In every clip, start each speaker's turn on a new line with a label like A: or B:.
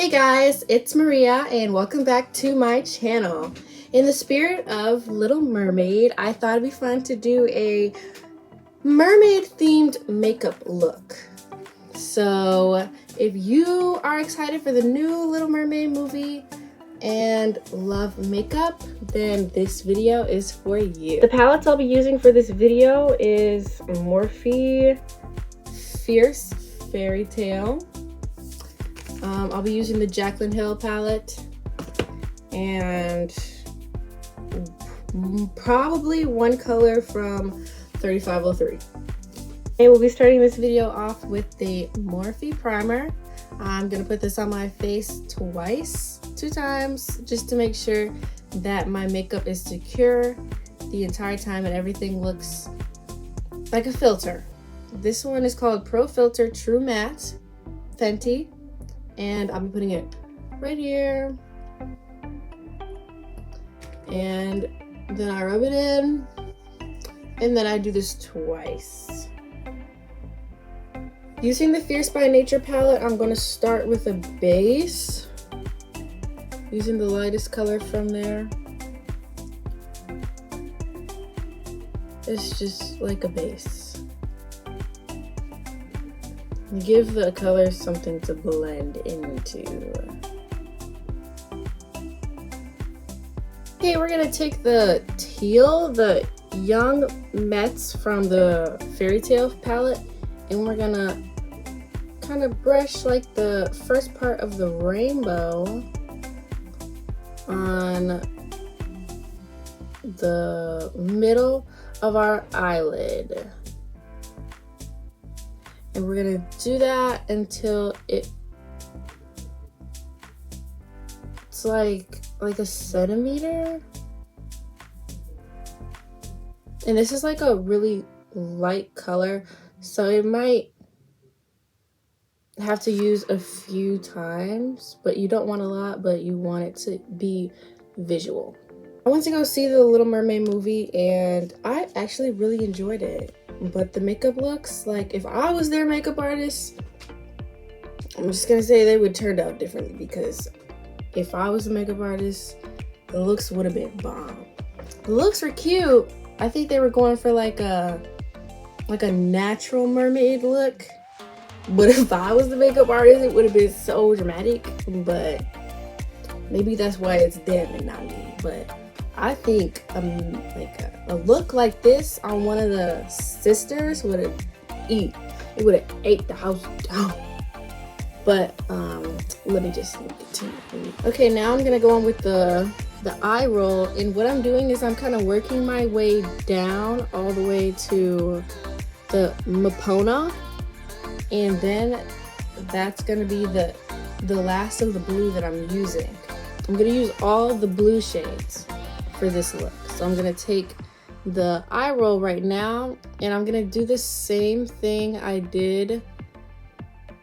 A: Hey guys, it's Maria and welcome back to my channel. In the spirit of Little Mermaid, I thought it'd be fun to do a mermaid themed makeup look. So if you are excited for the new Little Mermaid movie and love makeup, then this video is for you. The palettes I'll be using for this video is Morphe Fierce Fairytale. I'll be using the Jaclyn Hill palette and probably one color from 3503. Okay, we'll be starting this video off with the Morphe primer. I'm gonna put this on my face two times, just to make sure that my makeup is secure the entire time and everything looks like a filter. This one is called Pro Filter True Matte Fenty. And I'll be putting it right here. And then I rub it in. And then I do this twice. Using the Fierce by Nature palette, I'm going to start with a base. Using the lightest color from there. It's just like a base. Give the color something to blend into. Okay, we're gonna take the teal, the Young Mets from the Fairytale palette, and we're gonna kind of brush like the first part of the rainbow on the middle of our eyelid. And we're gonna do that until it's like a centimeter. And this is like a really light color, so it might have to use a few times, but you don't want a lot, but you want it to be visual. I went to go see the Little Mermaid movie and I actually really enjoyed it. But the makeup looks, like if I was their makeup artist, I'm just gonna say they would turn out differently, because if I was a makeup artist, the looks would have been bomb. The looks were cute. I think they were going for like a natural mermaid look. But if I was the makeup artist, it would have been so dramatic. But maybe that's why it's them and not me. But I think like a look like this on one of the sisters would have ate the house down. But let me just continue. Okay, now I'm gonna go on with the eye roll, and what I'm doing is I'm kind of working my way down all the way to the Mapona, and then that's gonna be the last of the blue that I'm using. I'm gonna use all the blue shades for this look. So I'm gonna take the eye roll right now, and I'm gonna do the same thing I did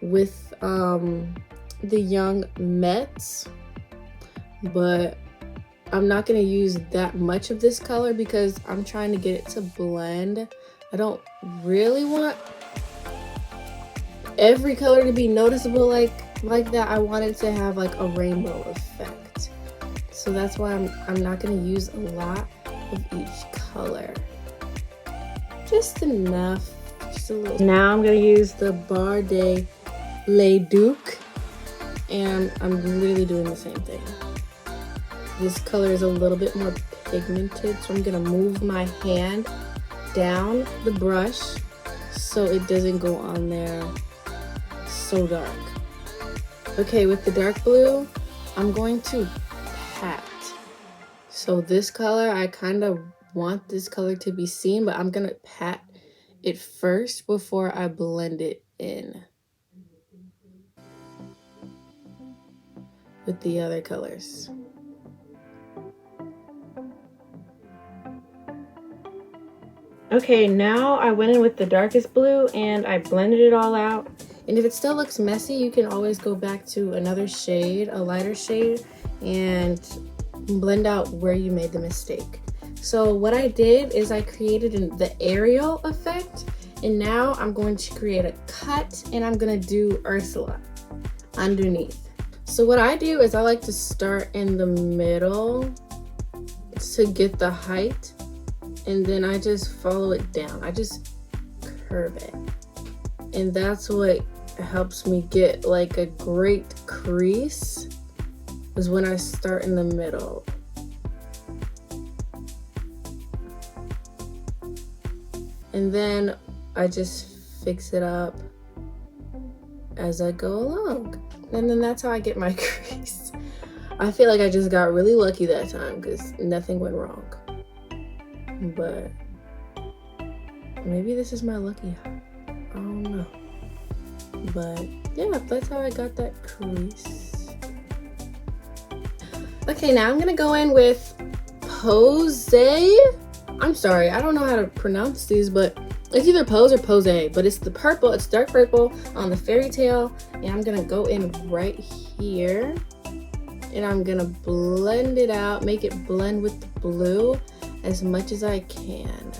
A: with the Young Mets, but I'm not gonna use that much of this color because I'm trying to get it to blend. I don't really want every color to be noticeable like that. I want it to have like a rainbow effect. So that's why I'm not going to use a lot of each color. Just enough. Just a little. Now I'm going to use the Bar de Le Duc. And I'm literally doing the same thing. This color is a little bit more pigmented. So I'm going to move my hand down the brush so it doesn't go on there so dark. Okay, with the dark blue, I'm going to pat. So this color, I kind of want this color to be seen, but I'm gonna pat it first before I blend it in with the other colors. Okay, now I went in with the darkest blue and I blended it all out. And if it still looks messy, you can always go back to another shade, a lighter shade, and blend out where you made the mistake. So what I did is I created the Ariel effect, and now I'm going to create a cut, and I'm gonna do Ursula underneath. So what I do is I like to start in the middle to get the height, and then I just follow it down. I just curve it. And that's what helps me get like a great crease, is when I start in the middle. And then I just fix it up as I go along. And then that's how I get my crease. I feel like I just got really lucky that time because nothing went wrong. But maybe this is my lucky. I don't know. But yeah, that's how I got that crease. Okay, now I'm gonna go in with Pose. I'm sorry, I don't know how to pronounce these, but it's either Pose or Pose, but it's the purple, it's dark purple on the Fairytale, and I'm gonna go in right here, and I'm gonna blend it out, make it blend with the blue as much as I can.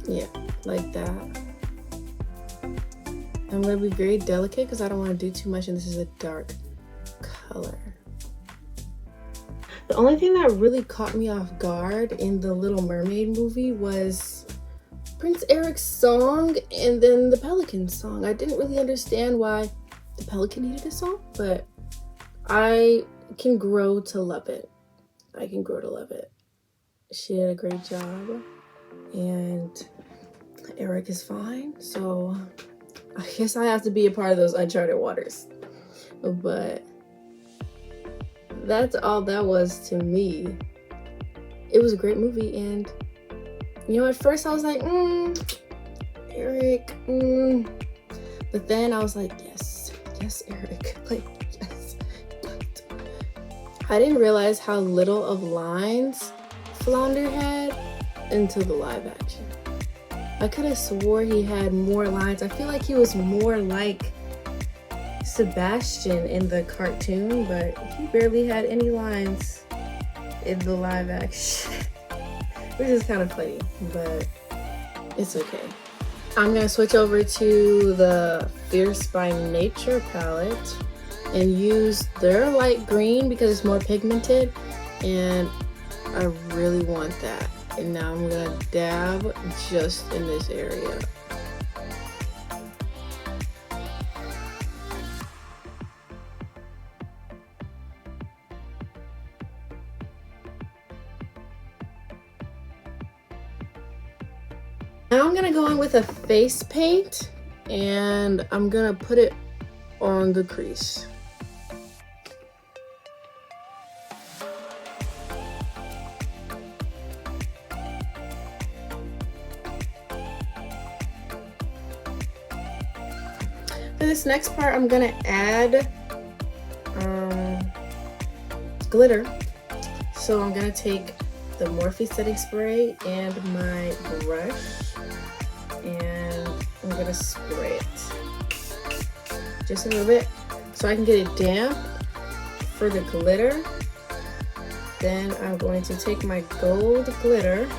A: Yeah, like that. I'm gonna be very delicate because I don't want to do too much, and this is a dark color. The only thing that really caught me off guard in the Little Mermaid movie was Prince Eric's song and then the Pelican song. I didn't really understand why the Pelican needed a song, but I can grow to love it. I can grow to love it. She did a great job, and Eric is fine, so I guess I have to be a part of those uncharted waters. But that's all that was to me. It was a great movie, and you know, at first I was like, Eric, but then I was like, yes, Eric, like, yes. I didn't realize how little of lines Flounder had until the live action. I could have swore he had more lines. I feel like he was more like Sebastian in the cartoon, but he barely had any lines in the live action. Which is kind of funny, but it's okay. I'm gonna switch over to the Fierce by Nature palette and use their light green because it's more pigmented, and I really want that. And now I'm gonna dab just in this area. Now I'm gonna go in with a face paint, and I'm gonna put it on the crease. For this next part, I'm gonna add glitter. So I'm gonna take the Morphe setting spray and my brush, and I'm gonna spray it just a little bit so I can get it damp for the glitter. Then I'm going to take my gold glitter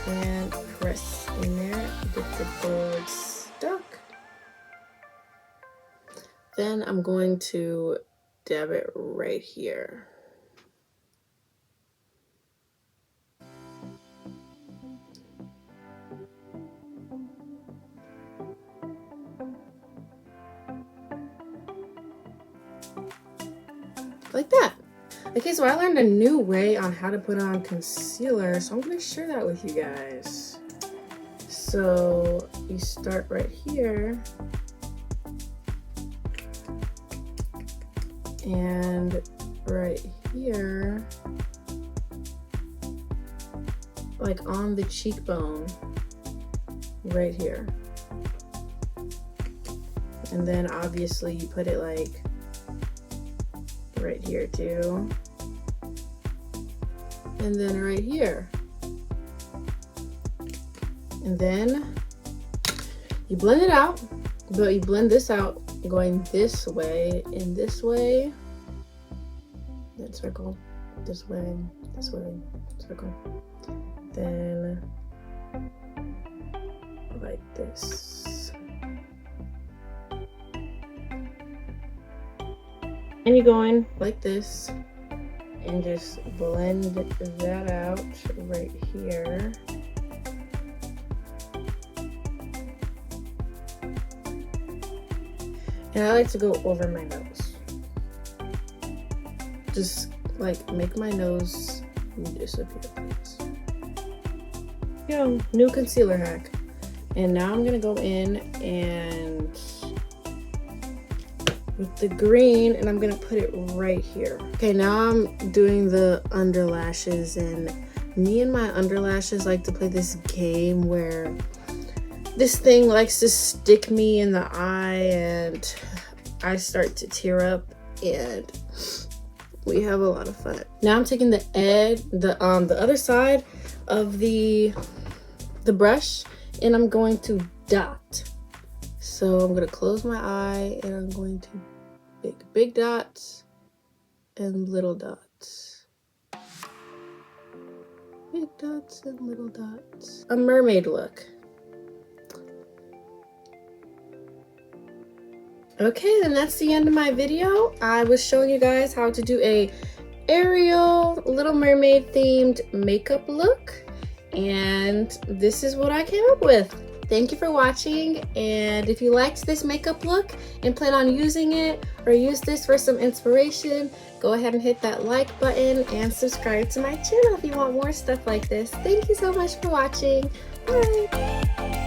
A: and press in there, get the gold stuck. Then I'm going to dab it right here. Like that. Okay, so I learned a new way on how to put on concealer, so I'm going to share that with you guys. So you start right here, and right here, like on the cheekbone, right here. And then obviously you put it like right here too. And then right here. And then you blend it out, but you blend this out going this way and this way. Then circle, this way, circle. Then like this. And you go in like this and just blend that out right here. And I like to go over my nose. Just like make my nose disappear, please. Yo, new concealer hack. And now I'm gonna go in and with the green, and I'm gonna put it right here. Okay, now I'm doing the under lashes, and me and my under lashes like to play this game where this thing likes to stick me in the eye and I start to tear up, and we have a lot of fun. Now I'm taking the edge, the other side of the brush, and I'm going to dot. So I'm gonna close my eye and I'm going to make big dots and little dots. Big dots and little dots. A mermaid look. Okay, then that's the end of my video. I was showing you guys how to do a Ariel Little Mermaid themed makeup look, and this is what I came up with. Thank you for watching, and if you liked this makeup look and plan on using it or use this for some inspiration, go ahead and hit that like button and subscribe to my channel if you want more stuff like this. Thank you so much for watching. Bye!